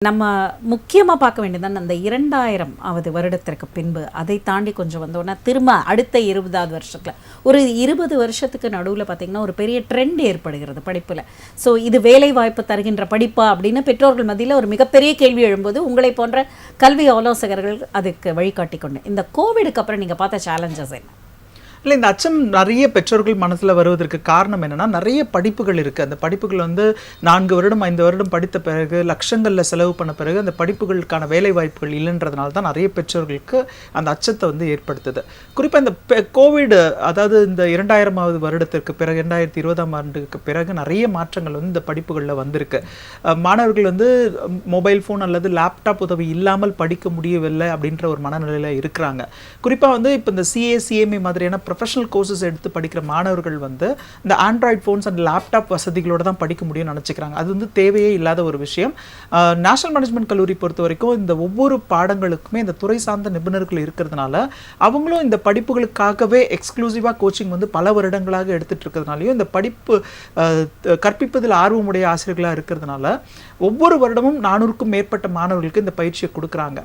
நம்ம முக்கியமா பார்க்க வேண்டியது அந்த 2000வது வருடத்திற்கு பின்பு அதை தாண்டி கொஞ்சம் வந்தோன்னா திரும்ப அடுத்த 20வது வருஷத்துல ஒரு 20 வருஷத்துக்கு நடுவில் பார்த்தீங்கன்னா ஒரு பெரிய ட்ரெண்ட் ஏற்படுகிறது படிப்புல. ஸோ இது வேலை வாய்ப்பு தருகின்ற படிப்பா அப்படின்னு பெற்றோர்கள் மத்தியில் ஒரு மிகப்பெரிய கேள்வி எழும்போது உங்களை போன்ற கல்வி ஆலோசகர்கள் அதுக்கு வழிகாட்டி கொண்டு இந்த கோவிடுக்கு அப்புறம் நீங்க பார்த்த சேலஞ்சஸ் என்ன? இல்லை, இந்த அச்சம் நிறைய பெற்றோர்கள் மனசில் வருவதற்கு காரணம் என்னென்னா, நிறைய படிப்புகள் இருக்குது. அந்த படிப்புகள் 4 வருடம் 5 வருடம் படித்த பிறகு லட்சங்களில் செலவு பண்ண பிறகு அந்த படிப்புகளுக்கான வேலை வாய்ப்புகள் இல்லைன்றதுனால தான் நிறைய பெற்றோர்களுக்கு அந்த அச்சத்தை ஏற்படுத்துது. குறிப்பாக இந்த கோவிடு, அதாவது இந்த 2000வது வருடத்திற்கு பிறகு 2020ஆம் ஆண்டுக்கு பிறகு நிறைய மாற்றங்கள் இந்த படிப்புகளில் வந்திருக்கு. மாணவர்கள் மொபைல் ஃபோன் அல்லது லேப்டாப் உதவி இல்லாமல் படிக்க முடியவில்லை அப்படின்ற ஒரு மனநிலையில் இருக்கிறாங்க. குறிப்பாக இப்போ இந்த சிஏசிஎம்ஏ மாதிரியான ப்ரொஃபஷனல் கோர்சஸ் எடுத்து படிக்கிற மாணவர்கள் இந்த ஆண்ட்ராய்ட் ஃபோன்ஸ் அண்ட் லேப்டாப் வசதிகளோடு தான் படிக்க முடியும்னு நினச்சிக்கிறாங்க. அது தேவையே இல்லாத ஒரு விஷயம். நேஷனல் மேனேஜ்மெண்ட் கல்லூரி பொறுத்த வரைக்கும் இந்த ஒவ்வொரு பாடங்களுக்குமே இந்த துறை சார்ந்த நிபுணர்கள் இருக்கிறதுனால அவங்களும் இந்த படிப்புகளுக்காகவே எக்ஸ்க்ளூசிவாக கோச்சிங் பல வருடங்களாக எடுத்துகிட்டு இருக்கிறதுனாலையும் இந்த படிப்பு கற்பிப்பதில் ஆர்வமுடைய ஆசிரியர்களாக இருக்கிறதுனால ஒவ்வொரு வருடமும் 400க்கும் மேற்பட்ட மாணவர்களுக்கு இந்த பயிற்சியை கொடுக்குறாங்க.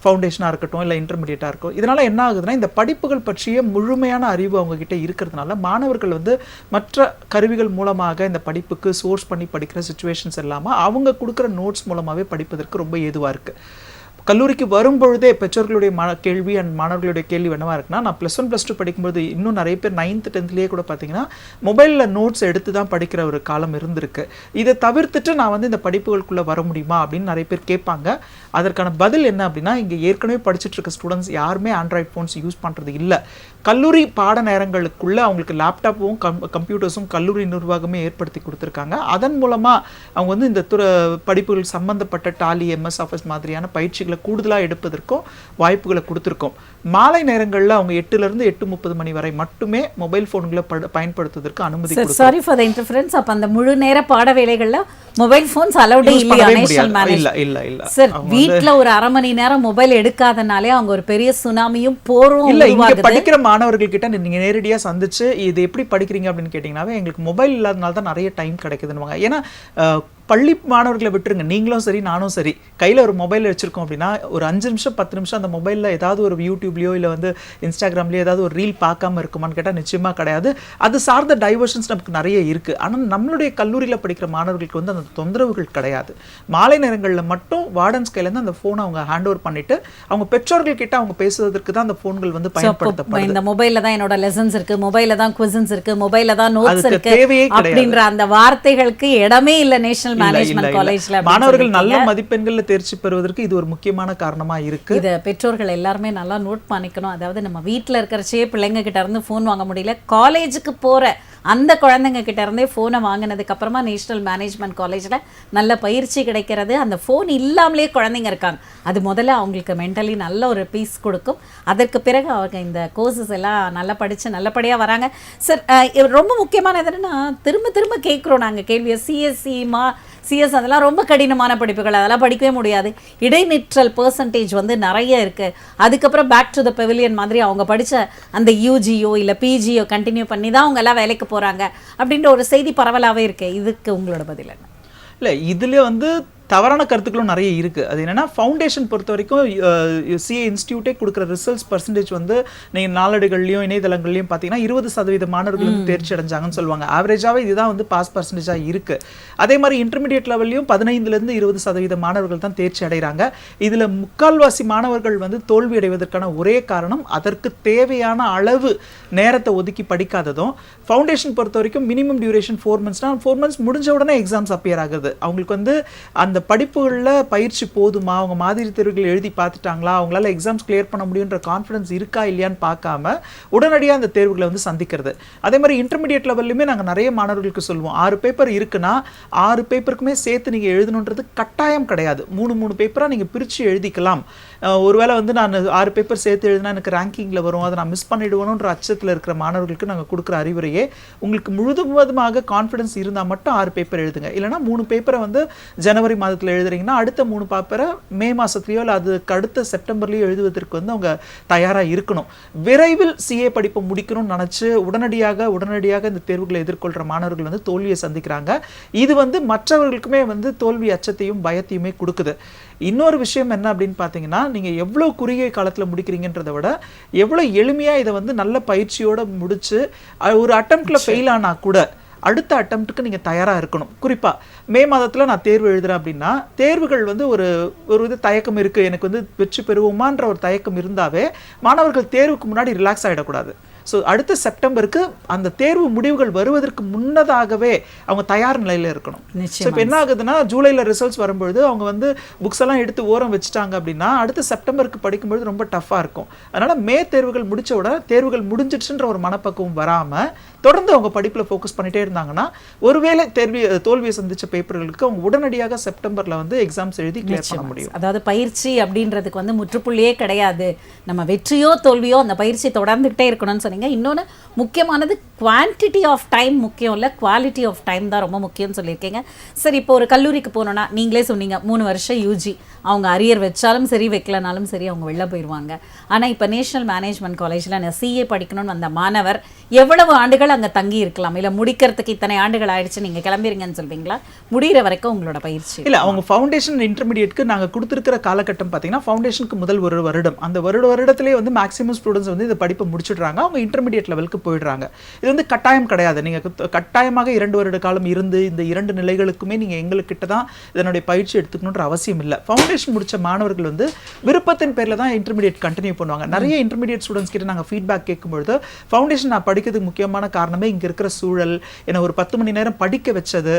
ஃபவுண்டேஷனாக இருக்கட்டும், இல்லை இன்டர்மீடியட்டாக இருக்கும். இதனால் என்ன ஆகுதுன்னா, இந்த படிப்புகள் பற்றிய முழுமையான அறிவு அவங்ககிட்ட இருக்கிறதுனால மாணவர்கள் மற்ற கருவிகள் மூலமாக இந்த படிப்புக்கு சோர்ஸ் பண்ணி படிக்கிற சிச்சுவேஷன்ஸ் இல்லாமல் அவங்க கொடுக்குற நோட்ஸ் மூலமாகவே படிப்பதற்கு ரொம்ப ஏதுவாக இருக்குது. கல்லூரிக்கு வரும்பொழுதே பெற்றோர்களுடைய கேள்வி அண்ட் மாணவர்களுடைய கேள்வி என்னவா இருக்குன்னா, நான் +1 +2 படிக்கும்போது இன்னும் நிறைய பேர் 9th 10thலேயே கூட பார்த்தீங்கன்னா மொபைலில் நோட்ஸ் எடுத்து தான் படிக்கிற ஒரு காலம் இருந்திருக்கு. இதை தவிர்த்துட்டு நான் இந்த படிப்புகளுக்குள்ளே வர முடியுமா அப்படின்னு நிறைய பேர் கேட்பாங்க. அதற்கான பதில் என்ன அப்படின்னா, இங்கே ஏற்கனவே படிச்சுட்டு இருக்க ஸ்டூடெண்ட்ஸ் யாருமே ஆண்ட்ராய்ட் ஃபோன்ஸ் யூஸ் பண்ணுறது இல்லை. கல்லூரி பாட நேரங்களுக்குள்ளே அவங்களுக்கு லேப்டாப்பும் கம்ப்யூட்டர்ஸும் கல்லூரி நிர்வாகமே ஏற்படுத்தி கொடுத்துருக்காங்க. அதன் மூலமாக அவங்க இந்த படிப்புகள் சம்மந்தப்பட்ட டாலி, MS ஆஃபீஸ் மாதிரியான பயிற்சிகளை கூடுதலாக எடுப்பதற்கும் வாய்ப்புகளை கொடுத்துருக்கோம். மாலை நேரங்களில் அவங்க 8லிருந்து 8:30 மணி வரை மட்டுமே மொபைல் ஃபோன்களை பயன்படுத்துவதற்கு அனுமதி கொடுக்கிறோம். Sorry for the interference. அப்ப அந்த முழு நேர பாட வேளைகள்ல மொபைல் ஃபோன்ஸ் அலௌட் இல்லையா நேஷனல் மேனேஜ்மென்ட்? இல்ல சார், வீட்ல ஒரு அரை மணி நேரம் மொபைல் எடுக்காதனாலே அவங்க ஒரு பெரிய சுனாமியும் போரும் இல்ல. இங்க படிக்கிற மாணவர்கள் கிட்ட நீங்க நேரடியா சந்திச்சு இது எப்படி படிக்கிறீங்க அப்படின்னு கேட்டீங்கன்னாவே எங்களுக்கு மொபைல் இல்லாதனால தான் நிறைய டைம் கிடைக்குதுன்னு. ஏன்னா பள்ளி மாணவர்களை விட்டுருங்க, நீங்களும் சரி நானும் சரி கையில் ஒரு மொபைல் வச்சுருக்கோம் அப்படின்னா ஒரு 5 நிமிஷம் 10 நிமிஷம் அந்த மொபைலில் ஏதாவது ஒரு யூடியூப்லேயோ இல்லை இன்ஸ்டாகிராம்லேயோ ஏதாவது ஒரு ரீல் பார்க்காம இருக்குமான்னு கேட்டால் நிச்சயமாக கிடையாது. அது சார்ந்த டைவர்ஷன்ஸ் நமக்கு நிறைய இருக்குது. ஆனால் நம்மளுடைய கல்லூரியில் படிக்கிற மாணவர்களுக்கு அந்த தொந்தரவுகள் கிடையாது. மாலை நேரங்களில் மட்டும் வார்டன்ஸ் கையிலேருந்து அந்த ஃபோனை அவங்க ஹேண்ட் ஓவர் பண்ணிவிட்டு அவங்க பெற்றோர்கள் கிட்ட அவங்க பேசுவதற்கு தான் அந்த ஃபோன்கள் பயன்படுத்தப்படுது. இந்த மொபைலில் தான் என்னோட லெசன்ஸ் இருக்குது, மொபைலில் தான் குவிசன்ஸ் இருக்குது, மொபைலில் தான் நோட்ஸ் இருக்குது அப்படின்ற அந்த வார்த்தைகளுக்கு இடமே இல்லை நேஷனல் மேனேஜ்மென்ட் காலேஜ்ல. மாணவர்கள் நல்ல மதிப்பெண்கள்ல தேர்ச்சி பெறுவதற்கு இது ஒரு முக்கியமான காரணமா இருக்கு. இத பெற்றோர்கள் எல்லாருமே நல்லா நோட் பண்ணிக்கணும். அதாவது நம்ம வீட்டில் இருக்கிறச்சே பிள்ளைங்க கிட்ட இருந்து ஃபோன் வாங்க முடியல, காலேஜுக்கு போற அந்த குழந்தைங்க கிட்ட இருந்தே ஃபோனை வாங்கினதுக்கு அப்புறமா நேஷனல் மேனேஜ்மெண்ட் காலேஜ்ல நல்ல பயிற்சி கிடைக்கிறது. அந்த ஃபோன் இல்லாமலே குழந்தைங்க இருக்காங்க. அது முதல்ல அவங்களுக்கு மென்டலி நல்ல ஒரு பீஸ் கொடுக்கும். அதற்கு பிறகு அவங்க இந்த கோர்சஸ் எல்லாம் நல்லா படிச்சு நல்லபடியாக வராங்க. சார், ரொம்ப முக்கியமானது என்னன்னா, திரும்ப திரும்ப கேட்குறோம் நாங்கள் கேள்வியை, சிஎஸ் அதெல்லாம் ரொம்ப கடினமான படிப்புகள், அதெல்லாம் படிக்கவே முடியாது. இடைநிற்றல் பெர்சன்டேஜ் நிறைய இருக்குது. அதுக்கப்புறம் பேக் டு த பெவிலியன் மாதிரி அவங்க படித்த அந்த யூஜியோ இல்லை பிஜியோ கண்டினியூ பண்ணி தான் அவங்க எல்லாம் வேலைக்கு போகிறாங்க அப்படின்ற ஒரு செய்தி பரவலாகவே இருக்குது. இதுக்கு உங்களோட பதில் என்ன? இல்லை, இதில் தவறான கருத்துக்களும் நிறைய இருக்குது. அது என்னென்னா, ஃபவுண்டேஷன் பொறுத்த வரைக்கும் சிஏ இன்ஸ்டியூட்டே கொடுக்குற ரிசல்ட்ஸ் பர்சன்டேஜ் நீங்கள் நாளேடுகள்லையும் இணையதளங்கள்லையும் பார்த்தீங்கன்னா 20% மாணவர்கள் தேர்ச்சி அடைஞ்சாங்கன்னு சொல்லுவாங்க. ஆவரேஜாகவே இதுதான் பாஸ் பர்சன்டேஜாக இருக்குது. அதே மாதிரி இன்டர்மீடியட் லெவல்லையும் 15லேருந்து 20% மாணவர்கள் தான் தேர்ச்சி அடைகிறாங்க. இதில் முக்கால்வாசி மாணவர்கள் தோல்வி அடைவதற்கான ஒரே காரணம் அதற்கு தேவையான அளவு நேரத்தை ஒதுக்கி படிக்காததும். ஃபவுண்டேஷன் பொறுத்த வரைக்கும் மினிமம் டியூரேஷன் 4 months. 4 months முடிஞ்ச உடனே எக்ஸாம்ஸ் அப்பியர் ஆகுது. அவங்களுக்கு அந்த படிப்புகளில் பயிற்சி போதுமா, அவங்க மாதிரி தேர்வுகள் எழுதி பார்த்துட்டாங்களா, அவங்களால எக்ஸாம்ஸ் கிளியர் பண்ண முடியுன்ற கான்ஃபிடன்ஸ் இருக்கா இல்லையான்னு பார்க்காம உடனடியாக அந்த தேர்வுகளை சந்திக்கிறது. அதே மாதிரி இன்டர்மீடியட் லெவல்லையுமே நாங்கள் நிறைய மாணவர்களுக்கு சொல்லுவோம், 6 பேப்பர் இருக்குன்னா 6 பேப்பருக்குமே சேர்த்து நீங்கள் எழுதணுன்றது கட்டாயம் கிடையாது. 3 பேப்பராக நீங்கள் பிரித்து எழுதிக்கலாம். ஒருவேளை நான் 6 பேப்பர் சேர்த்து எழுதினா எனக்கு ரேங்கிங்கில் வரும், அதை நான் மிஸ் பண்ணிடுவேணுன்ற அச்சத்தில் இருக்கிற மாணவர்களுக்கு நாங்கள் கொடுக்குற அறிவுரையே, உங்களுக்கு முழுவதுமாக கான்ஃபிடன்ஸ் இருந்தால் மட்டும் 6 பேப்பர் எழுதுங்க. இல்லைனா 3 பேப்பரை ஜனவரி மாதத்தில் எழுதுறீங்கன்னா அடுத்த 3 பேப்பரை மே மாதத்துலையோ இல்லை அதுக்கு அடுத்த செப்டம்பர்லேயோ எழுதுவதற்கு வந்து அவங்க தயாராக இருக்கணும். விரைவில் சிஏ படிப்பை முடிக்கணும்னு நினச்சி உடனடியாக இந்த தேர்வுகளை எதிர்கொள்கிற மாணவர்கள் வந்து தோல்வியை சந்திக்கிறாங்க. இது வந்து மற்றவர்களுக்குமே வந்து தோல்வி அச்சத்தையும் பயத்தையுமே கொடுக்குது. இன்னொரு விஷயம் என்ன அப்படின்னு பார்த்தீங்கன்னா, நீங்கள் எவ்வளோ குறுகிய காலத்தில் முடிக்கிறீங்கன்றதை விட எவ்வளோ எளிமையாக இதை வந்து நல்ல பயிற்சியோடு முடிச்சு ஒரு அட்டெம்ப்டில் ஃபெயில் ஆனால் கூட அடுத்த அட்டெம்ப்ட்டுக்கு நீங்கள் தயாராக இருக்கணும். குறிப்பாக மே மாதத்தில் நான் தேர்வு எழுதுறேன் அப்படின்னா தேர்வுகள் வந்து ஒரு இது தயக்கம் இருக்குது, எனக்கு வந்து வெற்றி பெறுவோமான்ற ஒரு தயக்கம் இருந்தாவே மாணவர்கள் தேர்வுக்கு முன்னாடி ரிலாக்ஸ் ஆகிடக்கூடாது. ஸோ அடுத்த செப்டம்பருக்கு அந்த தேர்வு முடிவுகள் வருவதற்கு முன்னதாகவே அவங்க தயார் நிலையில் இருக்கணும். ஸோ இப்போ என்ன ஆகுதுன்னா, ஜூலையில் ரிசல்ட்ஸ் வரும்பொழுது அவங்க வந்து புக்ஸ் எல்லாம் எடுத்து ஓரம் வச்சுட்டாங்க அப்படின்னா அடுத்த செப்டம்பருக்கு படிக்கும்பொழுது ரொம்ப டஃப்பாக இருக்கும். அதனால் மே தேர்வுகள் முடிச்ச உடனே தேர்வுகள் முடிஞ்சிடுச்சுன்ற ஒரு மனப்பக்குவம் வராமல் தொடர்ந்து அவங்க படிப்பில் ஃபோக்கஸ் பண்ணிகிட்டே இருந்தாங்கன்னா ஒருவேளை தோல்வியை சந்தித்த பேப்பர்களுக்கு அவங்க உடனடியாக செப்டம்பரில் வந்து எக்ஸாம்ஸ் எழுதி கிளியர் பண்ண முடியும். அதாவது பயிற்சி அப்படின்றதுக்கு வந்து முற்றுப்புள்ளியே கிடையாது. நம்ம வெற்றியோ தோல்வியோ அந்த பயிற்சி தொடர்ந்துகிட்டே இருக்கணும்னு சொன்னீங்க. இன்னொன்று முக்கியமானது குவான்டிட்டி ஆஃப் டைம் முக்கியம் இல்லை, குவாலிட்டி ஆஃப் டைம் தான் ரொம்ப முக்கியம்னு சொல்லியிருக்கீங்க. சரி, இப்போ ஒரு கல்லூரிக்கு போனோன்னா நீங்களே சொன்னீங்க 3 வருஷம் யூஜி, அவங்க அரியர் வச்சாலும் சரி வைக்கலனாலும் சரி அவங்க வெளில போயிடுவாங்க. ஆனால் இப்போ நேஷனல் மேனேஜ்மெண்ட் காலேஜில் நான் சிஏ படிக்கணும்னு வந்த மாணவர் எவ்வளவு ஆண்டுகள் அங்கே தங்கி இருக்கலாம்? இல்லை முடிக்கிறதுக்கு இத்தனை ஆண்டுகள் ஆயிடுச்சு நீங்கள் கிளம்பிடுங்கன்னு சொல்வீங்களா? முடிகிற வரைக்கும் உங்களோட பயிற்சி இல்லை, அவங்க ஃபவுண்டேஷன் இன்டர்மீடியேட்க்கு நாங்கள் கொடுத்துருக்கிற காலகட்டம் பார்த்தீங்கன்னா ஃபவுண்டேஷனுக்கு முதல் ஒரு வருடம், அந்த வருடத்திலே வந்து மேக்ஸிமம் ஸ்டூடெண்ட்ஸ் வந்து இந்த படிப்பை முடிச்சுடுறாங்க, அவங்க இன்டர்மீடியேட் லெவலுக்கு போயிடுறாங்க. இது வந்து கட்டாயம் கிடையாது. நீங்கள் கட்டாயமாக 2 வருட காலம் இருந்து இந்த 2 நிலைகளுக்குமே நீங்கள் எங்கள்கிட்ட தான் இதனுடைய பயிற்சி எடுத்துக்கணுன்ற அவசியம் இல்லை. ஃபவுண்டேஷன் முடிச்ச மாணவர்கள் வந்து விருப்பத்தின் பேரில் தான் இன்டர்மீடியேட் கண்டினியூ பண்ணுவாங்க. நிறைய இன்டர்மீடியேட் ஸ்டூடெண்ட்ஸ் கிட்ட நாங்கள் ஃபீட்பேக் கேட்கும்பொழுது ஃபவுண்டேஷன் நான் படிக்கிறதுக்கு முக்கியமான காரணமே இங்கே இருக்கிற சூழல், என்னை ஒரு 10 மணி நேரம் படிக்க வச்சது,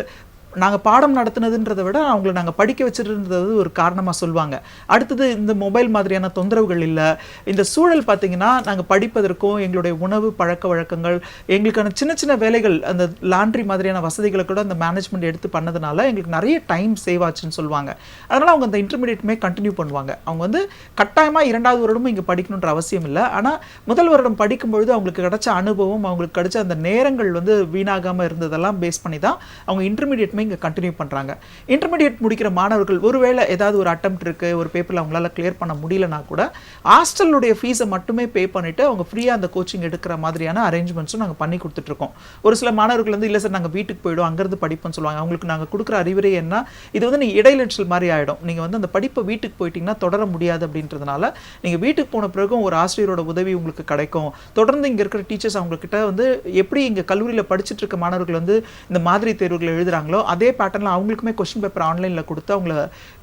நாங்கள் பாடம் நடத்துனதுன்றதை விட அவங்களை நாங்கள் படிக்க வச்சுருந்தது ஒரு காரணமாக சொல்லுவாங்க. அடுத்தது இந்த மொபைல் மாதிரியான தொந்தரவுகள் இல்லை, இந்த சூழல் பார்த்திங்கன்னா நாங்கள் படிப்பதற்கும் எங்களுடைய உணவு பழக்க வழக்கங்கள் எங்களுக்கான சின்ன சின்ன வேலைகள் அந்த லாண்ட்ரி மாதிரியான வசதிகளை கூட அந்த மேனேஜ்மெண்ட் எடுத்து பண்ணதுனால எங்களுக்கு நிறைய டைம் சேவ் ஆச்சுன்னு சொல்லுவாங்க. அதனால் அவங்க அந்த இன்டர்மீடியேட்டுமே கண்டினியூ பண்ணுவாங்க. அவங்க வந்து கட்டாயமாக 2வது வருடமும் இங்கே படிக்கணுன்ற அவசியம் இல்லை. ஆனால் முதல் வருடம் படிக்கும்பொழுது அவங்களுக்கு கிடைச்ச அனுபவம், அவங்களுக்கு கிடைச்ச அந்த நேரங்கள் வந்து வீணாகாமல் இருந்ததெல்லாம் பேஸ் பண்ணி தான் அவங்க இன்டர்மீடியேட் இங்கே கண்டினியூ பண்ணுறாங்க. இன்டர்மீடியேட் முடிக்கிற மாணவர்கள் ஒருவேளை ஏதாவது ஒரு அட்டெம்ப்ட் இருக்குது, ஒரு பேப்பரில் அவங்களால கிளியர் பண்ண முடியலனா கூட ஹாஸ்டலுடைய ஃபீஸை மட்டுமே பே பண்ணிவிட்டு அவங்க ஃப்ரீயாக அந்த கோச்சிங் எடுக்கிற மாதிரியான அரேஞ்ச்மெண்ட்ஸும் நாங்கள் பண்ணி கொடுத்துட்ருக்கோம். ஒரு சில மாணவர்கள் வந்து இல்லை சார் நாங்கள் வீட்டுக்கு போய்டும் அங்கேருந்து படிப்போம்னு சொல்லுவாங்க. அவங்களுக்கு நாங்கள் கொடுக்குற அறிவுரை என்ன, இது வந்து நீங்கள் இடைநிற்றல் மாதிரி ஆகிடும், நீங்கள் வந்து அந்த படிப்பை வீட்டுக்கு போயிட்டீங்கன்னா தொடர முடியாது அப்படின்றதுனால நீங்கள் வீட்டுக்கு போன பிறகும் ஒரு ஆசிரியரோட உதவி உங்களுக்கு கிடைக்கும். தொடர்ந்து இங்கே இருக்கிற டீச்சர்ஸ் அவங்கக்கிட்ட வந்து எப்படி இங்கே கல்லூரியில் படிச்சுட்டு இருக்க மாணவர்கள் வந்து இந்த மாதிரி தேர்வுகளை எழுதுகிறாங்களோ அதே பேட்டர்னில் அவங்களுக்குமே கொஸ்டின் பேப்பர் ஆன்லைனில் கொடுத்து அவங்கள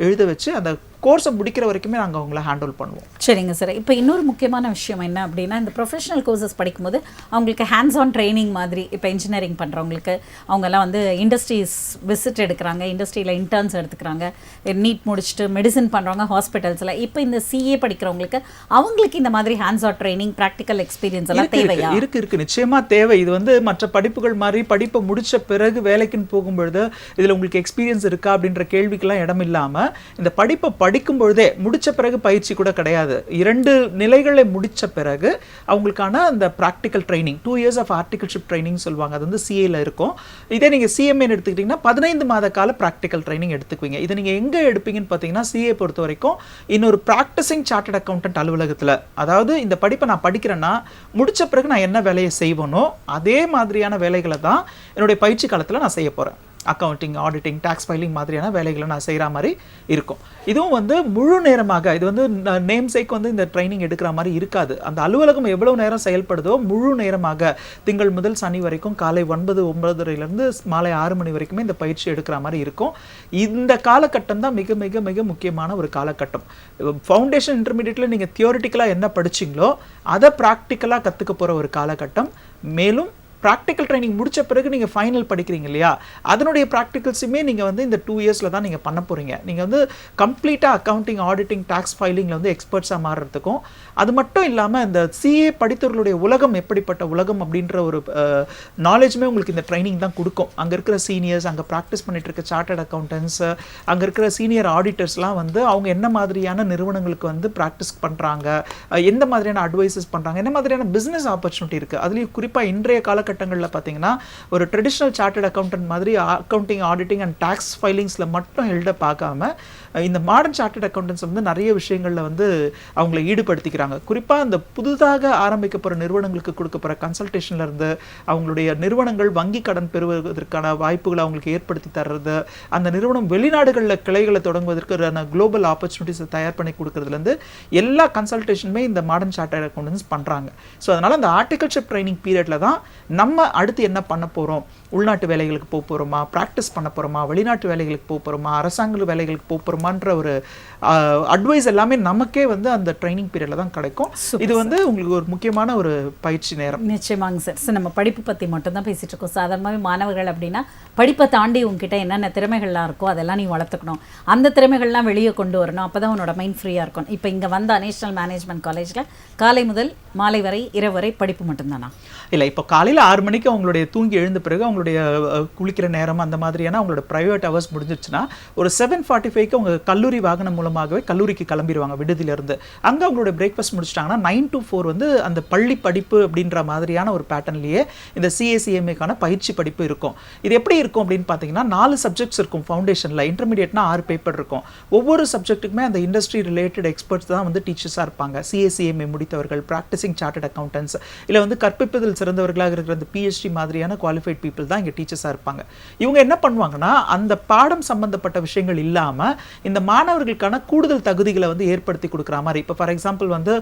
எழுத வச்சு அந்த கோர்ஸை முடிக்கிற வரைக்குமே நாங்கள் அவங்கள ஹேண்டில் பண்ணுவோம். சரிங்க சார். இப்போ இன்னொரு முக்கியமான விஷயம் என்ன அப்படின்னா, இந்த ப்ரொஃபஷனல் கோர்சஸ் படிக்கும்போது அவங்களுக்கு ஹேண்ட்ஸ் ஆன் ட்ரைனிங் மாதிரி, இப்போ இன்ஜினியரிங் பண்ணுறவங்களுக்கு அவங்கெல்லாம் வந்து இண்டஸ்ட்ரீஸ் விசிட் எடுக்கிறாங்க, இண்டஸ்ட்ரியில் இன்டர்ன்ஸ் எடுத்துக்கிறாங்க, நீட் முடிச்சுட்டு மெடிசன் பண்ணுறவங்க ஹாஸ்பிட்டல்ஸில். இப்போ இந்த சிஏ படிக்கிறவங்களுக்கு அவங்களுக்கு இந்த மாதிரி hands on training practical experience எல்லாம் தேவையா? இருக்கு நிச்சயமாக தேவை. இது வந்து மற்ற படிப்புகள் மாதிரி படிப்பை முடித்த பிறகு வேலைக்குன்னு போகும்பொழுது இதில் உங்களுக்கு எக்ஸ்பீரியன்ஸ் இருக்கா அப்படின்ற கேள்விக்கெல்லாம் இடம் இல்லாமல் இந்த படிப்பை படிக்கும் பொழுதே முடிச்ச பிறகு பயிற்சி கூட கிடையாது, 2 நிலைகளை முடிச்ச பிறகு அவங்களுக்கான அந்த practical training 2 years of articleship training சொல்லுவாங்க, அது வந்து சிஏல இருக்கும். இதே நீங்கள் சிஎம்ஏன்னு எடுத்துக்கிட்டிங்கன்னா 15 மாத கால ப்ராக்டிக்கல் ட்ரைனிங் எடுத்துக்குவீங்க. இதை நீங்கள் எங்கே எடுப்பீங்கன்னு பார்த்தீங்கன்னா சிஏ பொறுத்த வரைக்கும் இன்னொரு ப்ராக்டிசிங் சார்ட்டர்ட் அக்கௌண்டன்ட் அலுவலகத்தில். அதாவது இந்த படிப்பை நான் படிக்கிறேன்னா முடிச்ச பிறகு நான் என்ன வேலையை செய்வனோ அதே மாதிரியான வேலைகளை தான் என்னுடைய பயிற்சி காலத்தில் நான் செய்ய போகிறேன். அக்கௌண்டிங், ஆடிட்டிங், டாக்ஸ் ஃபைலிங் மாதிரியான வேலைகளை நான் செய்கிற மாதிரி இருக்கும். இதுவும் வந்து முழு நேரமாக, இது வந்து நேம் சேக் வந்து இந்த ட்ரைனிங் எடுக்கிற மாதிரி இருக்காது. அந்த அலுவலகம் எவ்வளோ நேரம் செயல்படுதோ முழு நேரமாக திங்கள் முதல் சனி வரைக்கும் காலை 9:30 மாலை 6 மணி வரைக்குமே இந்த பயிற்சி எடுக்கிற மாதிரி இருக்கும். இந்த காலகட்டம் தான் மிக மிக மிக முக்கியமான ஒரு காலகட்டம். ஃபவுண்டேஷன் இன்டர்மீடியேட்டில் நீங்கள் தியோரிட்டிக்கலாக என்ன படிச்சிங்களோ அதை ப்ராக்டிக்கலாக கற்றுக்க போகிற ஒரு காலகட்டம். மேலும் ப்ராக்டிக்கல் ட்ரைனிங் முடிச்ச பிறகு நீங்கள் ஃபைனல் படிக்கிறீங்க இல்லையா, அதனுடைய ப்ராக்டிகல்ஸுமே நீங்கள் வந்து இந்த 2 yearsல தான் நீங்கள் பண்ண போகிறீங்க. நீங்கள் வந்து கம்ப்ளீட்டாக அக்கௌண்டிங், ஆடிட்டிங், டாக்ஸ் ஃபைலிங்கில் வந்து எக்ஸ்பர்ட்ஸாக மாறுறதுக்கும், அது மட்டும் இல்லாமல் இந்த சிஏ படித்தவர்களுடைய உலகம் எப்படிப்பட்ட உலகம் அப்படின்ற ஒரு நாலேஜுமே உங்களுக்கு இந்த ட்ரைனிங் தான் கொடுக்கும். அங்கே இருக்கிற சீனியர்ஸ், அங்கே ப்ராக்டிஸ் பண்ணிட்டு இருக்க சார்ட்டர்ட் அக்கௌண்டன்ஸ், அங்கே இருக்கிற சீனியர் ஆடிட்டர்ஸ்லாம் வந்து அவங்க என்ன மாதிரியான நிறுவனங்களுக்கு வந்து ப்ராக்டிஸ் பண்ணுறாங்க, எந்த மாதிரியான அட்வைசஸ் பண்ணுறாங்க, என்ன மாதிரியான பிஸ்னஸ் ஆப்பர்ச்சுனிட்டி இருக்குது, அதுலேயும் குறிப்பாக இன்றைய காலகட்டத்தில் காலகட்டங்களில் பார்த்தீங்கன்னா ஒரு ட்ரெடிஷ்னல் சார்ட்டர்ட் அக்கௌண்டன்ட் மாதிரி அக்கௌண்டிங், ஆடிட்டிங் அண்ட் டேக்ஸ் ஃபைலிங்ஸில் மட்டும் ஹெல்ட பார்க்காம இந்த மாடர்ன் சார்ட்டர்ட் அக்கௌண்டன்ஸ் வந்து நிறைய விஷயங்களில் வந்து அவங்களை ஈடுபடுத்திக்கிறாங்க. குறிப்பாக இந்த புதுதாக ஆரம்பிக்க போகிற நிறுவனங்களுக்கு கொடுக்க போகிற கன்சல்டேஷன்ல இருந்து அவங்களுடைய நிறுவனங்கள் வங்கி கடன் பெறுவதற்கான வாய்ப்புகளை அவங்களுக்கு ஏற்படுத்தி தர்றது, அந்த நிறுவனம் வெளிநாடுகளில் கிளைகளை தொடங்குவதற்கு குளோபல் ஆப்பர்ச்சுனிட்டிஸை தயார் பண்ணி கொடுக்கறதுலேருந்து எல்லா கன்சல்டேஷனுமே இந்த மாடர்ன் சார்ட்டர்ட் அக்கௌண்டன்ஸ் பண்ணுறாங்க. ஸோ அதனால் அந்த ஆர்டிகல்ஷிப் ட்ரைனிங் பீரியடில் தான் நம்ம அடுத்து என்ன பண்ண போகிறோம், உள்நாட்டு வேலைகளுக்கு போக போகிறோமா, ப்ராக்டிஸ் பண்ண போகிறோமா, வெளிநாட்டு வேலைகளுக்கு போக போகிறோமா, அரசாங்க வேலைகளுக்கு போக போகிறோமான்ற ஒரு அட்வைஸ் எல்லாமே நமக்கே வந்து அந்த ட்ரைனிங் பீரியடில் தான் கிடைக்கும். இது வந்து உங்களுக்கு ஒரு முக்கியமான ஒரு பயிற்சி நேரம். நிச்சயமாங்க சார். சார் நம்ம படிப்பு பற்றி மட்டும்தான் பேசிகிட்டு இருக்கோம். சாதாரணமாகவே மாணவர்கள் அப்படின்னா படிப்பை தாண்டி உங்ககிட்ட என்னென்ன திறமைகள்லாம் இருக்கோ அதெல்லாம் நீ வளர்த்துக்கணும், அந்த திறமைகள்லாம் வெளியே கொண்டு வரணும், அப்போ தான் உன்னோட மைண்ட் ஃப்ரீயாக இருக்கும். இப்போ இங்கே வந்த நேஷனல் மேனேஜ்மெண்ட் காலேஜில் காலை முதல் மாலை வரை இரவு வரை படிப்பு மட்டும்தானா? இல்லை, இப்போ காலையில் 6 மணிக்கு அவங்களுடைய தூங்கி எழுந்த பிறகு அவங்களுடைய குளிக்கிற நேரம் அந்த மாதிரியான அவங்களோட ப்ரைவேட் ஹவர்ஸ் முடிஞ்சிச்சுன்னா ஒரு 7:45க்கு அவங்க கல்லூரி வாகனம் மூலமாகவே கல்லூரிக்கு கிளம்பிடுவாங்க விடுதியிலிருந்து. அங்கே அவங்களுடைய பிரேக்ஃபாஸ்ட் முடிச்சிட்டாங்கன்னா 9 to 4 வந்து அந்த பள்ளி படிப்பு அப்படின்ற மாதிரியான ஒரு பேட்டர்ன்லேயே இந்த CACMAக்கான பயிற்சி படிப்பு இருக்கும். இது எப்படி இருக்கும் அப்படின்னு பார்த்தீங்கன்னா 4 சப்ஜெக்ட்ஸ் இருக்கும் ஃபவுண்டேஷனில். இன்டர்மீடியட்னா 6 பேப்பர் இருக்கும். ஒவ்வொரு சப்ஜெக்ட்டுக்குமே அந்த இண்டஸ்ட்ரி ரிலேட்டட் எக்ஸ்பர்ட்ஸ் தான் வந்து டீச்சர்ஸாக இருப்பாங்க. CACMA முடித்தவர்கள், ப்ராக்டிசிங் சார்ட்டர்ட் அக்கௌண்டன்ஸ், இல்லை வந்து கற்பிப்பதில் சிறந்தவர்களாக இருக்கிற அந்த PhD மாதிரியான குவாலிஃபைட் பீப்புள் தான் இங்கே டீச்சர்ஸாக இருப்பாங்க. இவங்க என்ன பண்ணுவாங்கன்னா அந்த பாடம் சம்பந்தப்பட்ட விஷயங்கள் இல்லாமல் இந்த மாணவர்களுக்கான கூடுதல் தகுதிகளை வந்து ஏற்படுத்தி கொடுக்குற மாதிரி, இப்போ ஃபார் எக்ஸாம்பிள் வந்து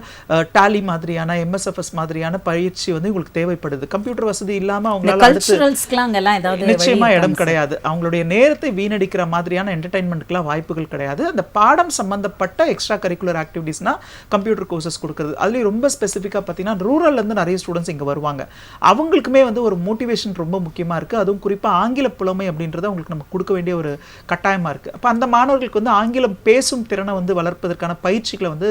டாலி மாதிரியான MSFS மாதிரியான பயிற்சி வந்து உங்களுக்கு தேவைப்படுது. கம்ப்யூட்டர் வசதி இல்லாமல் அவங்களால நிச்சயமா இடம் கிடையாது. அவங்களுடைய நேரத்தை வீணடிக்கிற மாதிரியான என்டர்டைன்மெண்ட்டுக்குலாம் வாய்ப்புகள் கிடையாது. அந்த பாடம் சம்பந்தப்பட்ட எக்ஸ்ட்ரா கரிக்குலர் ஆக்டிவிட்டீஸ்னா கம்ப்யூட்டர் கோர்சஸ் கொடுக்குறது. அதுலேயும் ரொம்ப ஸ்பெசிஃபிக்காக பார்த்தீங்கன்னா ரூரல்லேருந்து நிறைய ஸ்டூடெண்ட்ஸ் இங்கே வருவாங்க. அவங்களுக்குமே வந்து ஒரு மோட்டிவேஷன் ரொம்ப முக்கியமாக இருக்குது. அதுவும் குறிப்பாக ஆங்கில புலமை அப்படின்றத அவங்களுக்கு நம்ம கொடுக்க வேண்டிய ஒரு கட்டாயமாக இருக்குது. அப்போ அந்த மாணவர்களுக்கு வந்து ஆங்கிலம் பேசும் திறனை வந்து வளர்ப்பதற்கான பயிற்சிகளை வந்து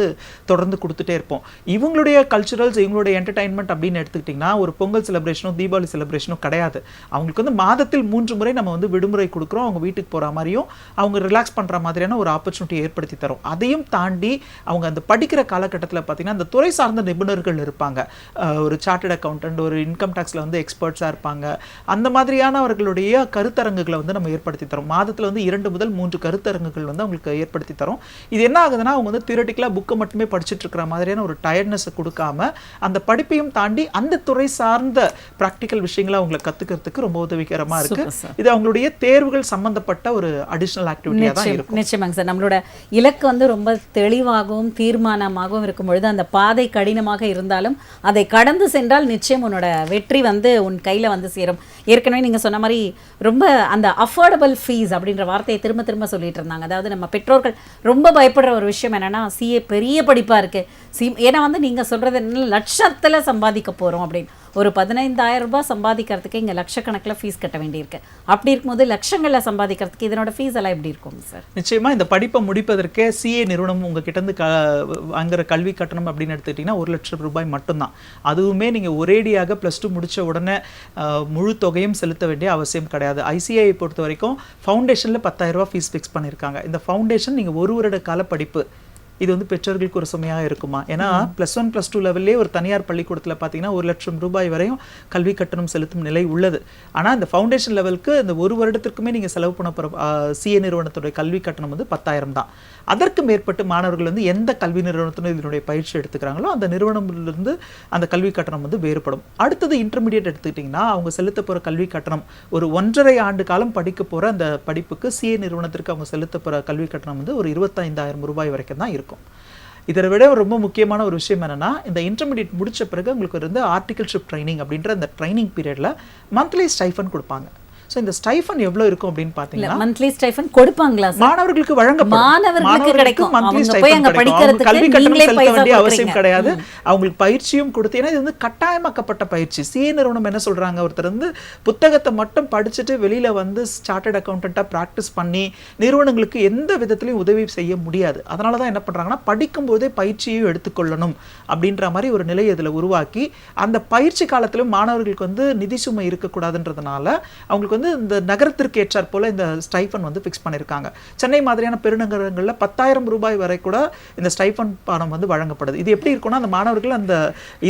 தொடர்ந்து கொடுத்துட்டே இருப்போம். இவங்களுடைய கல்ச்சுரல்ஸ், இவங்களுடைய என்டர்டைன்மெண்ட் அப்படின்னு எடுத்துக்கிட்டிங்கன்னா ஒரு பொங்கல் செலிப்ரேஷனோ தீபாவளி செலிப்ரேஷனோ கிடையாது. அவங்களுக்கு வந்து மாதத்தில் 3 முறை நம்ம வந்து விடுமுறை கொடுக்குறோம். அவங்க வீட்டுக்கு போகிற மாதிரியும் அவங்க ரிலாக்ஸ் பண்ணுற மாதிரியான ஒரு ஆப்பர்ச்சுனிட்டி ஏற்படுத்தி தரும். அதையும் தாண்டி அவங்க அந்த படிக்கிற காலகட்டத்தில் பார்த்தீங்கன்னா அந்த துறை சார்ந்த நிபுணர்கள் இருப்பாங்க. ஒரு சார்ட்டர்ட் அக்கௌண்டன்ட், ஒரு இன்கம் டேக்ஸில் வந்து எக்ஸ்பர்ட்ஸாக இருப்பாங்க. அந்த மாதிரியானவர்களுடைய கருத்தரங்குகளை வந்து நம்ம ஏற்படுத்தி தரோம். மாதத்தில் வந்து 2 முதல் 3 கருத்தரங்குகள் வந்து அவங்களுக்கு ஏற்படுத்தி தரோம். இது என்ன ஆகுதுன்னா அவங்க வந்து தியரட்டிக்கலாக புக்கை மட்டுமே படிச்சுட்டு இருக்கிற மாதிரியான ஒரு டயர்ட்னஸை கொடுக்காம அந்த படிப்பையும் தாண்டி அந்த துறை சார்ந்த ப்ராக்டிக்கல் விஷயங்களை அவங்களை கற்றுக்கிறதுக்கு ரொம்ப உதவிகரமாக இருக்குது. இது அவங்களுடைய தேர்வுகள் சம்பந்தப்பட்ட ஒரு அடிஷ்னல் ஆக்டிவிட்டியாக தான் இருக்கும். நிச்சயமாங்க சார். நம்மளோட இலக்கு வந்து ரொம்ப தெளிவாகவும் தீர்மானமாகவும் இருக்கும் பொழுது அந்த பாதை கடினமாக இருந்தாலும் அதை கடந்து சென்றால் நிச்சயம் உன்னோட வெற்றி வந்து உன் கையில் வந்து சேரும். ஏற்கனவே நீங்கள் சொன்ன மாதிரி ரொம்ப அந்த அஃபோர்டபுள் ஃபீஸ் அப்படின்ற வார்த்தையை திரும்ப திரும்ப சொல்லிட்டு இருந்தாங்க. அதாவது நம்ம பெற்றோர்கள் ரொம்ப பயப்படுற ஒரு விஷயம் என்னென்னா CA பெரிய படிப்பாக இருக்குது, ஏன்னா வந்து நீங்கள் சொல்கிறது என்ன லட்சத்தில் சம்பாதிக்க போகிறோம் அப்படின்னு. ஒரு 15,000 ரூபாய் சம்பாதிக்கிறதுக்கு இங்கே லட்சக்கணக்கில் ஃபீஸ் கட்ட வேண்டியிருக்கு. அப்படி இருக்கும்போது லட்சங்களில் சம்பாதிக்கிறதுக்கு இதனோட ஃபீஸ் எல்லாம் எப்படி இருக்கும் சார்? நிச்சயமாக இந்த படிப்பை முடிப்பதற்கே CA நிறுவனம் உங்ககிட்டேருந்து வாங்குற கல்வி கட்டணம் அப்படின்னு எடுத்துக்கிட்டிங்கன்னா 1 லட்சம் ரூபாய் மட்டும்தான். அதுவுமே நீங்கள் ஒரேடியாக +2 முடித்த உடனே முழு தொகையும் செலுத்த வேண்டிய அவசியம் கிடையாது. ICAI பொறுத்த வரைக்கும் ஃபவுண்டேஷனில் 10,000 ரூபாய் ஃபீஸ் ஃபிக்ஸ் பண்ணியிருக்காங்க. இந்த ஃபவுண்டேஷன் நீங்கள் 1 வருட கால படிப்பு. இது வந்து பெற்றோர்களுக்கு ஒரு சுமையாக இருக்குமா? ஏன்னா +1 +2 லெவல்லே ஒரு தனியார் பள்ளிக்கூடத்தில் பார்த்தீங்கன்னா 1 லட்சம் ரூபாய் வரையும் கல்வி கட்டணம் செலுத்தும் நிலை உள்ளது. ஆனால் இந்த ஃபவுண்டேஷன் லெவலுக்கு இந்த 1 வருடத்திற்குமே நீங்கள் செலவு பண்ண போகிற CA நிறுவனத்துடைய கல்வி கட்டணம் வந்து 10,000 தான். அதற்கு மேற்பட்டு மாணவர்கள் வந்து எந்த கல்வி நிறுவனத்திலும் இதனுடைய பயிற்சி எடுத்துக்கிறாங்களோ அந்த நிறுவனத்திலிருந்து அந்த கல்வி கட்டணம் வந்து வேறுபடும். அடுத்தது இன்டர்மீடியட் எடுத்துக்கிட்டிங்கன்னா அவங்க செலுத்த போகிற கல்வி கட்டணம் ஒரு 1.5 ஆண்டு காலம் படிக்க போகிற அந்த படிப்புக்கு CA நிறுவனத்திற்கு அவங்க செலுத்த போகிற கல்வி கட்டணம் வந்து ஒரு 25,000 ரூபாய் வரைக்கும் தான் இருக்கும். இதை விட ரொம்ப முக்கியமான ஒரு விஷயம் என்னன்னா, இந்த இன்டர்மீடியட் முடிச்ச பிறகு உங்களுக்கு வந்து ஆர்டிகல்ஷிப் ட்ரைனிங் அப்படின்ற அந்த ட்ரைனிங் பீரியட்ல மந்த்லி ஸ்டைஃபன் கொடுப்பாங்க. ஸோ இந்த ஸ்டைஃபன் எவ்வளோ இருக்கும் அப்படின்னு பார்த்தீங்கன்னா மந்த்லி ஸ்டைஃபன் கொடுப்பாங்களா? மாணவர்களுக்கு வழங்கப்படும். மாணவர்களுக்கு கிடைக்கும். மந்த்லி ஸ்டைஃபன் கிடைக்கும். கல்வி கட்டணம் செலுத்த வேண்டிய அவசியம் கிடையாது. அவங்களுக்கு பயிற்சியும் கொடுத்து, ஏன்னா இது வந்து கட்டாயமாக்கப்பட்ட பயிற்சி. CA நிறுவனம் என்ன சொல்றாங்க, ஒருத்தர் வந்து புத்தகத்தை மட்டும் படிச்சுட்டு வெளியில வந்து சார்ட்டர்ட் அக்கௌண்டண்ட்டாக ப்ராக்டிஸ் பண்ணி நிறுவனங்களுக்கு எந்த விதத்திலையும் உதவி செய்ய முடியாது. அதனால தான் என்ன பண்றாங்கன்னா படிக்கும் போதே பயிற்சியையும் எடுத்துக்கொள்ளணும் அப்படின்ற மாதிரி ஒரு நிலையை இதில் உருவாக்கி அந்த பயிற்சி காலத்திலும் மாணவர்களுக்கு வந்து நிதி சுமை இருக்கக்கூடாதுன்றதுனால அவங்களுக்கு வந்து வந்து இந்த நகரத்திற்கு ஏற்றாற் போல இந்த ஸ்டைஃபன் வந்து ஃபிக்ஸ் பண்ணியிருக்காங்க. சென்னை மாதிரியான பெருநகரங்களில் 10,000 ரூபாய் வரை கூட இந்த ஸ்டைஃபன் பணம் வந்து வழங்கப்படுது. இது எப்படி இருக்குன்னா, அந்த மாணவர்கள் அந்த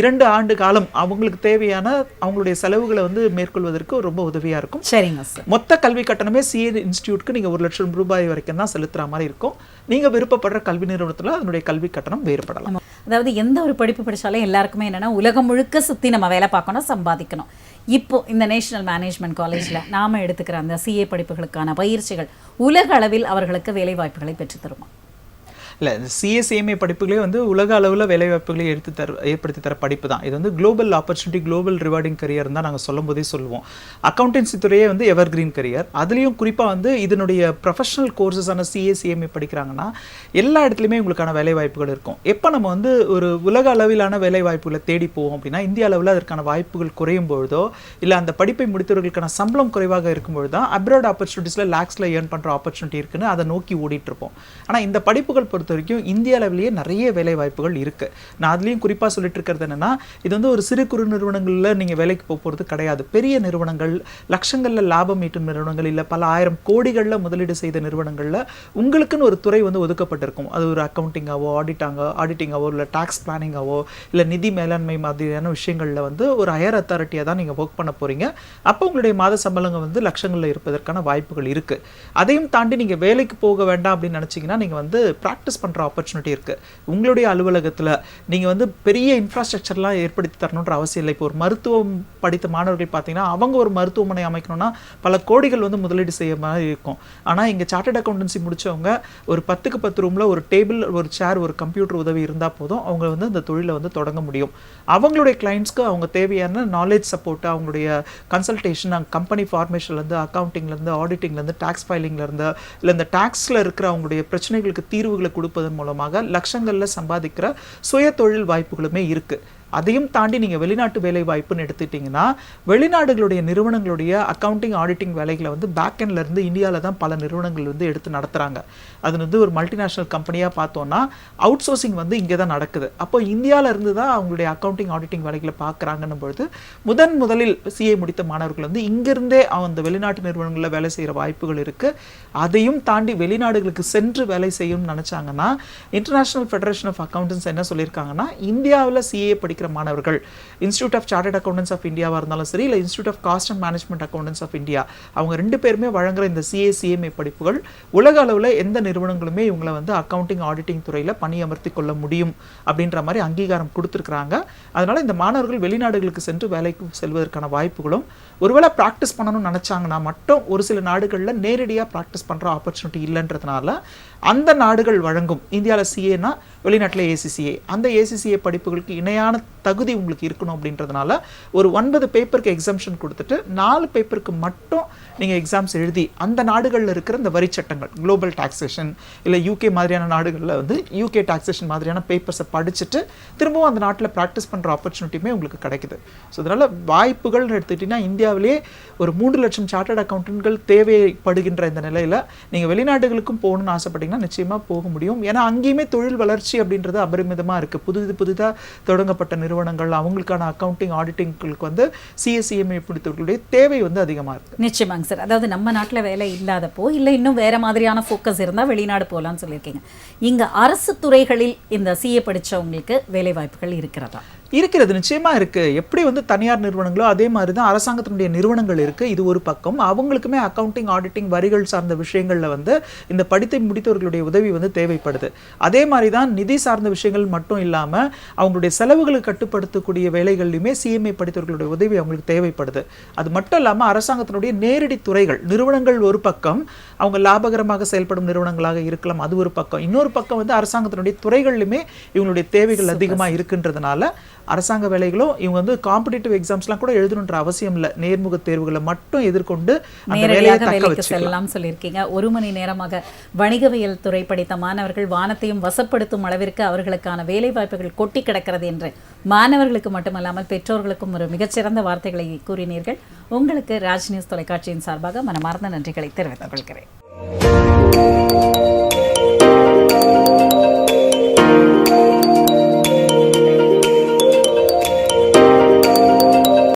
2 ஆண்டு காலம் அவங்களுக்கு தேவையான அவங்களுடைய செலவுகளை வந்து மேற்கொள்வதற்கு ரொம்ப உதவியா இருக்கும். சரிங்க சார். மொத்த கல்வி கட்டணமே சிஏ இன்ஸ்டிடியூட்க்கு நீங்க 1 லட்சம் ரூபாய் வரைக்கும் தான் செலுத்துற மாதிரி இருக்கும். நீங்க விருப்பப்படுற கல்வி நிறுவனத்துல அதனுடைய கல்வி கட்டணம் வேறுபடலாம். அதாவது எந்த ஒரு படிப்பு படிச்சாலும் எல்லாருக்குமே என்னன்னா, உலகம் முழுக்க சுத்தி நம்ம வேலை பார்க்கணும், சம்பாதிக்கணும். இப்போ இந்த நேஷனல் மேனேஜ்மெண்ட் காலேஜ்ல நாம எடுத்துக்கிற அந்த சிஏ படிப்புகளுக்கான பயிற்சிகள் உலக அளவில் அவர்களுக்கு வேலை வாய்ப்புகளை பெற்று தருமா? இல்லை, சிஎஸ்ஏஎம்ஏ படிப்புகளே வந்து உலக அளவில் வேலைவாய்ப்புகளை ஏற்படுத்தி தர படிப்பு தான். இது வந்து global opportunity, global rewarding career தான் நாங்கள் சொல்லும் போதே சொல்லுவோம். அக்கௌண்டன்சி துறையே வந்து எவர் கிரீன் கரியர். அதுலேயும் குறிப்பாக வந்து இதனுடைய ப்ரொஃபஷனல் கோர்சஸான சிஎஸ்ஏஎம்ஏ படிக்கிறாங்கன்னா எல்லா இடத்துலையுமே உங்களுக்கான வேலைவாய்ப்புகள் இருக்கும். எப்போ நம்ம வந்து ஒரு உலக அளவிலான வேலைவாய்ப்புகளை தேடி போவோம் அப்படின்னா, இந்திய அளவில் அதற்கான வாய்ப்புகள் குறையும் பொழுதோ இல்லை அந்த படிப்பை முடித்தவர்களுக்கான சம்பளம் குறைவாக இருக்கும்பொழுது தான் அப்ராட் ஆப்பர்ச்சுனிட்டிஸில் லேக்ஸில் ஏர்ன் பண்ணுற ஆப்பர்ச்சுனிட்டி இருக்குன்னு அதை நோக்கி ஓடிட்டு இருப்போம். ஆனால் இந்த படிப்புகள் பொறுத்த வரைக்கும் இந்திய அளவிலேயே நிறைய வேலை வாய்ப்புகள் இருக்கு. நான் அதுலயும் குறிப்பா சொல்லிட்டு இருக்கிறது என்னன்னா, இது வந்து ஒரு சிறு குறு நிறுவனங்கள்ல நீங்க வேலைக்கு போறது கிடையாது. பெரிய நிறுவனங்கள், லட்சங்கள்ல லாபம் ஈட்டும் நிறுவனங்கள், இல்ல பல ஆயிரம் கோடிகள்ல முதலீடு செய்த நிறுவனங்கள்ல உங்களுக்குன்னு ஒரு துறை வந்து ஒதுக்கப்பட்டிருக்கும். அது ஒரு அக்கௌண்டிங்காவோ, ஆடிட்டிங்காவோ, இல்லை டாக்ஸ் பிளானிங்காவோ, இல்லை நிதி மேலாண்மை மாதிரியான விஷயங்கள்ல வந்து ஒரு ஹையர் அத்தாரிட்டியா தான் நீங்க ஒர்க் பண்ண போறீங்க. அப்போ உங்களுடைய மாத சம்பளங்கள் வந்து லட்சங்கள்ல இருப்பதற்கான வாய்ப்புகள் இருக்கு. அதையும் தாண்டி நீங்க வேலைக்கு போக வேண்டாம் அப்படின்னு நினைச்சீங்கன்னா, நீங்க வந்து பிராக்டிஸ் பண்ற ஆப்பர்ச்சுனிட்டி இருக்கு. உங்களுடைய அலுவலகத்துல நீங்க வந்து பெரிய இன்ஃப்ராஸ்ட்ரக்சர்லாம் ஏற்படுத்தி தரணுன்ற அவசியம் இல்லை. இப்போ ஒரு மருத்துவம் படித்த மாணவர்கள் பார்த்தீங்கன்னா, அவங்க ஒரு மருத்துவமனை அமைக்கணும்னா பல கோடிகள் வந்து முதலீடு செய்ய மாதிரி இருக்கும். ஆனா இங்க சார்ட்டர்ட் அக்கௌண்டன்சி முடிச்சவங்க ஒரு 10க்கு 10 ரூம்ல ஒரு டேபிள், ஒரு சேர், ஒரு கம்ப்யூட்டர் உதவி இருந்தா போதும், அவங்க வந்து இந்த தொழிலை வந்து தொடங்க முடியும். அவங்களுடைய கிளைண்ட்ஸ்க்கு அவங்க தேவையான நாலேஜ் சப்போர்ட், அவங்களுடைய கன்சல்டேஷன், கம்பெனி ஃபார்மேஷன்லேருந்து, அக்கௌண்டிங்லேருந்து, ஆடிட்டிங்லேருந்து, டாக்ஸ் ஃபைலிங்லேருந்து, இல்லை இந்த டாக்ஸில் இருக்கிற அவங்களுடைய பிரச்சனைகளுக்கு தீர்வுகளை கொடுப்பதன் மூலமாக லட்சங்களில் சம்பாதிக்கிற சுய தொழில் வாய்ப்புகளுமே இருக்கு. அதையும் தாண்டி நீங்கள் வெளிநாட்டு வேலை வாய்ப்புன்னு எடுத்துக்கிட்டிங்கன்னா, வெளிநாடுகளுடைய நிறுவனங்களுடைய அக்கௌண்டிங், ஆடிட்டிங் வேலைகளை வந்து பேக்கெண்ட்ல இருந்து இந்தியாவில் தான் பல நிறுவனங்கள் வந்து எடுத்து நடத்துகிறாங்க. அது வந்து ஒரு மல்டிநேஷனல் கம்பெனியாக பார்த்தோன்னா அவுட் சோர்சிங் வந்து இங்கே தான் நடக்குது. அப்போ இந்தியாவில் இருந்து தான் அவங்களுடைய அக்கௌண்டிங், ஆடிட்டிங் வேலைகளை பார்க்குறாங்கன்னும் பொழுது முதலில் சிஏ முடித்த மாணவர்கள் வந்து இங்கிருந்தே அந்த வெளிநாட்டு நிறுவனங்களில் வேலை செய்கிற வாய்ப்புகள் இருக்குது. அதையும் தாண்டி வெளிநாடுகளுக்கு சென்று வேலை செய்யணும்னு நினச்சாங்கன்னா, இன்டர்நேஷனல் ஃபெடரேஷன் ஆஃப் அக்கௌண்டன்ஸ் என்ன சொல்லியிருக்காங்கன்னா, இந்தியாவில் சிஏ படிக்கிற மாணவர்கள் institute of chartered accountants of இந்தியாவாக இருந்தாலும் சரி, இல்லை institute of cost and management accountants of India, அவங்க 2 பேருமே வழங்குற இந்த சிஏசிஎம்ஏ படிப்புகள் உலக அளவில் எந்த நிறுவனங்களுமே இவங்களை வந்து அக்கௌண்டிங், ஆடிட்டிங் துறையில் பணியமர்த்தி கொள்ள முடியும் அப்படின்ற மாதிரி அங்கீகாரம் கொடுத்துருக்குறாங்க. அதனால இந்த மாணவர்கள் வெளிநாடுகளுக்கு சென்று வேலைக்கு செல்வதற்கான வாய்ப்புகளும், ஒருவேளை ப்ராக்டிஸ் பண்ணணும்னு நினச்சாங்கன்னா மட்டும் ஒரு சில நாடுகளில் நேரடியாக ப்ராக்டிஸ் பண்ணுற ஆப்பர்ச்சுனிட்டி இல்லைன்றதுனால அந்த நாடுகள் வழங்கும், இந்தியாவில் சிஏனா வெளிநாட்டில் ஏசிசிஏ, அந்த ஏசிசிஏ படிப்புகளுக்கு இணையான தகுதி உங்களுக்கு இருக்கணும் அப்படின்றதுனால ஒரு 9 பேப்பருக்கு எக்ஸாம்ஷன் கொடுத்துட்டு 4 பேப்பருக்கு மட்டும் நீங்கள் எக்ஸாம்ஸ் எழுதி அந்த நாடுகளில் இருக்கிற இந்த வரி சட்டங்கள், குளோபல் டாக்ஸேஷன், இல்லை யூகே மாதிரியான நாடுகளில் வந்து யூகே டாக்ஸேஷன் மாதிரியான பேப்பர்ஸை படிச்சுட்டு திரும்பவும் அந்த நாட்டில் ப்ராக்டிஸ் பண்ணுற ஆப்பர்ச்சுனிட்டியுமே உங்களுக்கு கிடைக்குது. ஸோ அதனால் வாய்ப்புகள்னு எடுத்துக்கிட்டிங்கன்னா, இந்தியாவிலே ஒரு 3 லட்சம் சார்ட்டர்ட் அக்கௌண்டன்ட்கள் தேவைப்படுகின்ற இந்த நிலையில் நீங்கள் வெளிநாடுகளுக்கும் போகணும்னு ஆசைப்பட்டீங்கன்னா நிச்சயமாக போக முடியும். ஏன்னா அங்கேயுமே தொழில் வளர்ச்சி அப்படின்றது அபரிமிதமாக இருக்குது. புதிதாக தொடங்கப்பட்ட நிறுவனங்கள், அவங்களுக்கான அக்கௌண்டிங், ஆடிட்டிங்களுக்கு வந்து சிஎஸ்சிஎம்ஏ பிடித்தவர்களுடைய தேவை வந்து அதிகமாக இருக்குது. நிச்சயமாங்க சார். அதாவது நம்ம நாட்டில் வேலை இல்லாதப்போ, இல்லை இன்னும் வேற மாதிரியான ஃபோக்கஸ் இருந்தால் வெளிநாடு போகலான்னு சொல்லியிருக்கீங்க. இங்கே அரசு துறைகளில் இந்த சிஏ படித்தவங்களுக்கு வேலை வாய்ப்புகள் இருக்கிறதா? இருக்கிறது, நிச்சயமா இருக்கு. எப்படி வந்து தனியார் நிறுவனங்களோ அதே மாதிரி தான் அரசாங்கத்தினுடைய நிறுவனங்கள் இருக்கு. இது ஒரு பக்கம். அவங்களுக்குமே அக்கௌண்டிங், ஆடிட்டிங், வரிகள் சார்ந்த விஷயங்கள்ல வந்து இந்த படித்தை முடித்தவர்களுடைய உதவி வந்து தேவைப்படுது. அதே மாதிரி தான் நிதி சார்ந்த விஷயங்கள் மட்டும் இல்லாம அவங்களுடைய செலவுகளை கட்டுப்படுத்தக்கூடிய வேலைகள்லையுமே சிஎம்ஏ படித்தவர்களுடைய உதவி அவங்களுக்கு தேவைப்படுது. அது மட்டும் இல்லாம அரசாங்கத்தினுடைய நேரடி துறைகள், நிறுவனங்கள் ஒரு பக்கம், அவங்க லாபகரமாக செயல்படும் நிறுவனங்களாக இருக்கலாம், அது ஒரு பக்கம். இன்னொரு பக்கம் வந்து அரசாங்கத்தினுடைய துறைகள்லையுமே இவங்களுடைய தேவைகள் அதிகமாக இருக்குன்றதுனால அரசாங்க வேலைகளும் இவங்க வந்து காம்படிட்டிவ் எக்ஸாம்ஸ்லாம் கூட எழுதணுன்ற அவசியம் இல்லை. நேர்முக தேர்வுகளை மட்டும் எதிர்கொண்டு அந்த வேலையை தக்க வச்சுக்கலாம் சொல்லியிருக்கீங்க. 1 மணி நேரமாக வணிகவியல் துறை படித்த மாணவர்கள் வானத்தையும் வசப்படுத்தும் அளவிற்கு அவர்களுக்கான வேலை வாய்ப்புகள் கொட்டி கிடக்கிறது என்று மாணவர்களுக்கு மட்டுமல்லாமல் பெற்றோர்களுக்கும் ஒரு மிகச்சிறந்த வார்த்தைகளை கூறினீர்கள். உங்களுக்கு ராஜ் நியூஸ் தொலைக்காட்சியின் சார்பாக மனமார்ந்த நன்றிகளை தெரிவித்துக் கொள்கிறேன்.